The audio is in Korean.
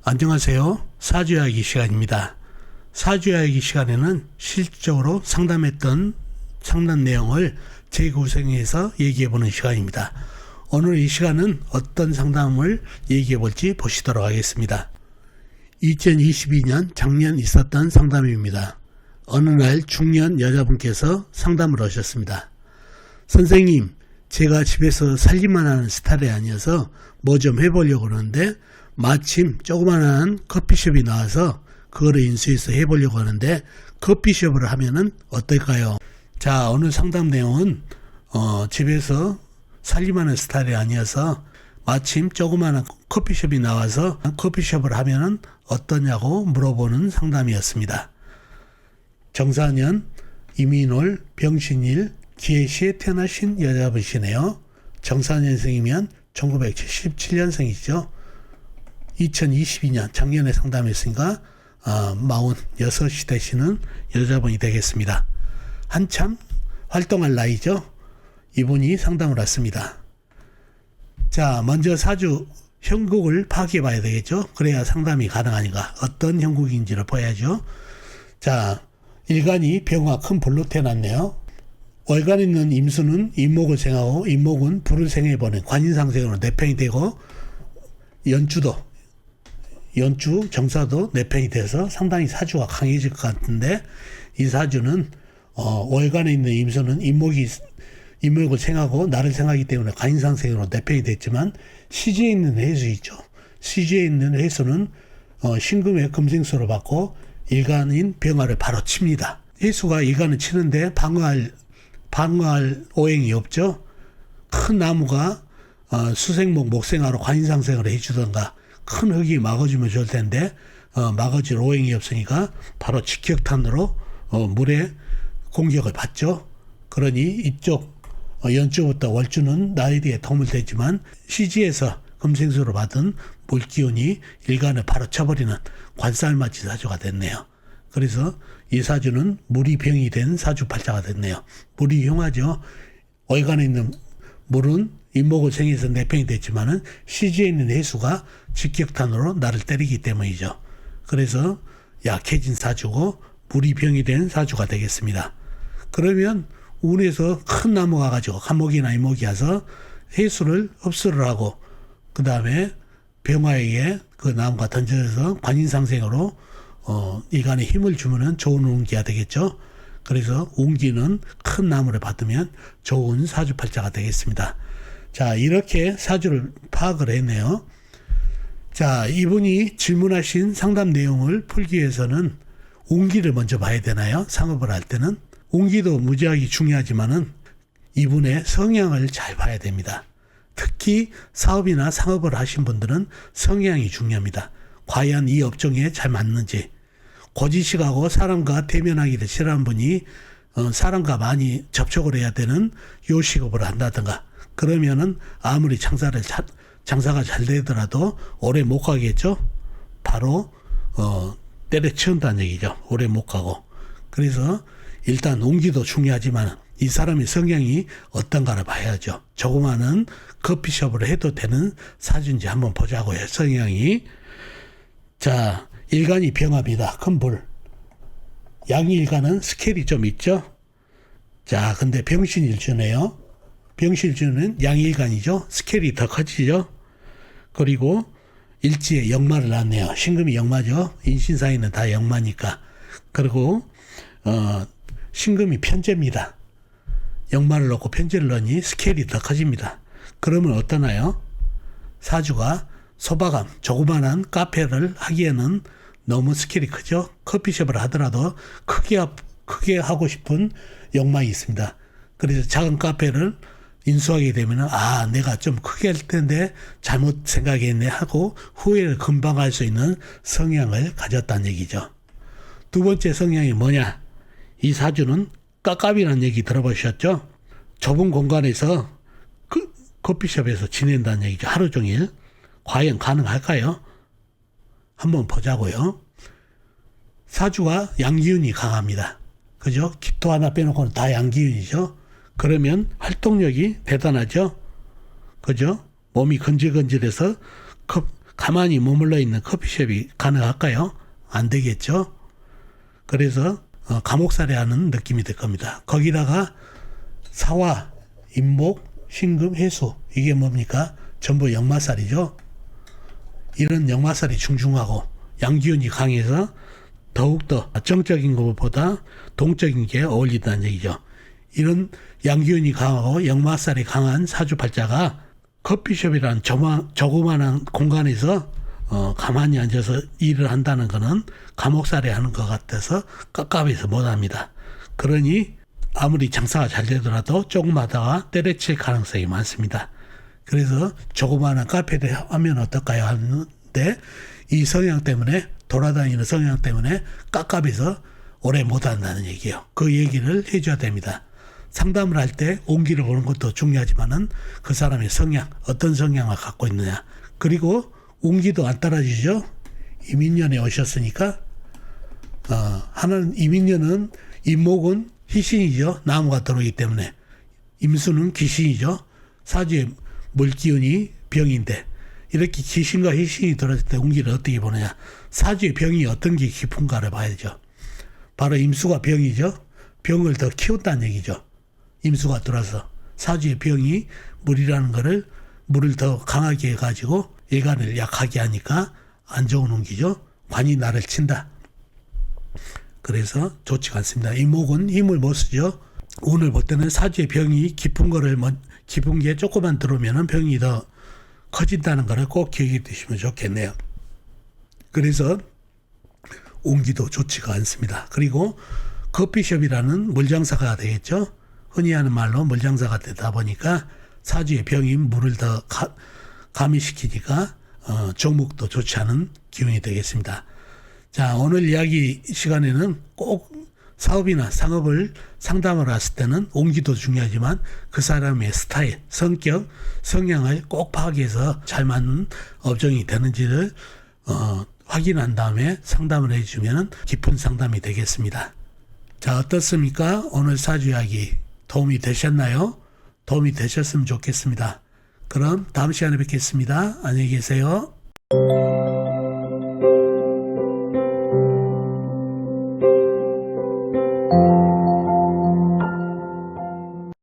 안녕하세요. 사주이야기 시간입니다. 사주이야기 시간에는 실질적으로 상담했던 상담 내용을 재구성해서 얘기해보는 시간입니다. 오늘 이 시간은 어떤 상담을 얘기해볼지 보시도록 하겠습니다. 2022년 작년 있었던 상담입니다. 어느 날 중년 여자분께서 상담을 하셨습니다. 선생님, 제가 집에서 살기만 하는 스타일이 아니어서 뭐 좀 해보려고 그러는데 마침 조그만한 커피숍이 나와서 그거를 인수해서 해보려고 하는데 커피숍을 하면은 어떨까요? 자, 오늘 상담 내용은 집에서 살기만 하는 스타일이 아니어서 마침 조그만한 커피숍이 나와서 커피숍을 하면은 어떠냐고 물어보는 상담이었습니다. 정사년, 이민월, 병신일, 기해시에 태어나신 여자분이시네요. 정사년생이면 1977년생이죠. 2022년 작년에 상담했으니까 46이 되시는 여자분이 되겠습니다. 한참 활동할 나이죠. 이분이 상담을 왔습니다. 자, 먼저 사주 형국을 파악해 봐야 되겠죠. 그래야 상담이 가능하니까 어떤 형국인지를 봐야죠. 자, 일간이 병화 큰 불로 태어났네요. 월간에 있는 임수는 임목을 생하고 임목은 불을 생해보는 관인상생으로 내팽이 되고 연주 정사도 내팽이 돼서 상당히 사주가 강해질 것 같은데 이 사주는 월간에 있는 임수는 임목을 생하고 나를 생하기 때문에 관인상생으로 내팽이 됐지만 시지에 있는 해수 있죠. 시지에 있는 해수는 신금의 금생수를 받고 일간인 병화를 바로 칩니다. 해수가 일간을 치는데 방어할 오행이 없죠. 큰 나무가 수생목 목생화로 관인상생을 해주던가 큰 흙이 막아주면 좋을 텐데 막아줄 오행이 없으니까 바로 직격탄으로 물에 공격을 받죠. 그러니 이쪽 연주부터 월주는 나일이에 도움을 되지만 시지에서 금생수로 받은 물기운이 일간을 바로 쳐버리는 관살맞이 사주가 됐네요. 그래서 이 사주는 물이 병이 된 사주팔자가 됐네요. 물이 흉하죠. 월간에 있는 물은 임목을 생해서 내팽이 됐지만은 시지에 있는 해수가 직격탄으로 나를 때리기 때문이죠. 그래서 약해진 사주고 물이 병이 된 사주가 되겠습니다. 그러면 운에서 큰 나무가 가지고 간목이나 임목이 와서 해수를 흡수를 하고 그 다음에 병화에게 그 나무가 던져져서 관인상생으로 이간에 힘을 주면은 좋은 운기가 되겠죠. 그래서 운기는 큰 나무를 받으면 좋은 사주팔자가 되겠습니다. 자, 이렇게 사주를 파악을 했네요. 자, 이분이 질문하신 상담 내용을 풀기 위해서는 운기를 먼저 봐야 되나요? 상업을 할 때는 운기도 무지하게 중요하지만은 이분의 성향을 잘 봐야 됩니다. 특히 사업이나 상업을 하신 분들은 성향이 중요합니다. 과연 이 업종에 잘 맞는지. 고지식하고 사람과 대면하기를 싫어하는 분이 사람과 많이 접촉을 해야 되는 요식업을 한다든가 그러면은 아무리 장사가 잘 되더라도 오래 못 가겠죠. 바로 때려치운다는 얘기죠. 오래 못 가고. 그래서 일단 운기도 중요하지만 이 사람의 성향이 어떤가를 봐야죠. 조그마한 커피숍을 해도 되는 사주인지 한번 보자고요. 성향이. 자, 일간이 병합니다. 큰 불. 양일간은 스케일이 좀 있죠. 자, 근데 병신일주네요. 병신일주는 양일간이죠. 스케일이 더 커지죠. 그리고 일지에 역마를 낳네요. 신금이 역마죠. 인신사에는 다 역마니까. 그리고 신금이 편제입니다. 역마를 넣고 편제를 넣으니 스케일이 더 커집니다. 그러면 어떠나요? 사주가 소박함, 조그만한 카페를 하기에는 너무 스케일이 크죠. 커피숍을 하더라도 크게 하고 싶은 욕망이 있습니다. 그래서 작은 카페를 인수하게 되면 내가 좀 크게 할 텐데 잘못 생각했네 하고 후회를 금방 할 수 있는 성향을 가졌다는 얘기죠. 두 번째 성향이 뭐냐? 이 사주는 깝깝이라는 얘기 들어보셨죠? 좁은 공간에서 커피숍에서 지낸다는 얘기죠. 하루 종일. 과연 가능할까요? 한번 보자고요. 사주와 양기운이 강합니다. 그죠? 기토 하나 빼놓고는 다 양기운이죠. 그러면 활동력이 대단하죠. 그죠? 몸이 건질건질해서 가만히 머물러 있는 커피숍이 가능할까요? 안 되겠죠. 그래서 감옥살이하는 느낌이 될 겁니다. 거기다가 사화, 임목, 신금, 해수, 이게 뭡니까? 전부 역마살이죠. 이런 역마살이 중중하고 양기운이 강해서 더욱더 정적인 것보다 동적인 게 어울린다는 얘기죠. 이런 양기운이 강하고 역마살이 강한 사주팔자가 커피숍이라는 조그마한 공간에서 가만히 앉아서 일을 한다는 것은 감옥살이 하는 것 같아서 깝깝해서 못합니다. 그러니 아무리 장사가 잘 되더라도 조금 하다가 때려칠 가능성이 많습니다. 그래서 조그마한 카페를 하면 어떨까요 하는데, 이 성향 때문에, 돌아다니는 성향 때문에 깝깝해서 오래 못한다는 얘기예요. 그 얘기를 해줘야 됩니다. 상담을 할 때 온기를 보는 것도 중요하지만은 그 사람의 성향, 어떤 성향을 갖고 있느냐. 그리고 운기도 안 따라주죠. 이민년에 오셨으니까 하나는 이민년은 임목은 희신이죠. 나무가 들어오기 때문에. 임수는 귀신이죠. 사주에 물기운이 병인데, 이렇게 귀신과 희신이 들어올 때 운기를 어떻게 보느냐. 사주의 병이 어떤 게 깊은가를 봐야죠. 바로 임수가 병이죠. 병을 더 키웠다는 얘기죠. 임수가 들어서 사주의 병이 물이라는 거를, 물을 더 강하게 해가지고 예간을 약하게 하니까 안 좋은 운기죠. 관이 나를 친다. 그래서 좋지가 않습니다. 임목은 힘을 못 쓰죠. 운을 볼 때는 사주의 병이 깊은 게 조금만 들어오면 병이 더 커진다는 것을 꼭 기억해 두시면 좋겠네요. 그래서 운기도 좋지가 않습니다. 그리고 커피숍이라는 물장사가 되겠죠. 흔히 하는 말로 물장사가 되다 보니까 사주의 병인 물을 더 가미시키니까 종목도 좋지 않은 기운이 되겠습니다. 자, 오늘 이야기 시간에는 꼭 사업이나 상업을 상담을 했을 때는 온기도 중요하지만 그 사람의 스타일, 성격, 성향을 꼭 파악해서 잘 맞는 업종이 되는지를 확인한 다음에 상담을 해주면 깊은 상담이 되겠습니다. 자, 어떻습니까? 오늘 사주 이야기 도움이 되셨나요? 도움이 되셨으면 좋겠습니다. 그럼 다음 시간에 뵙겠습니다. 안녕히 계세요.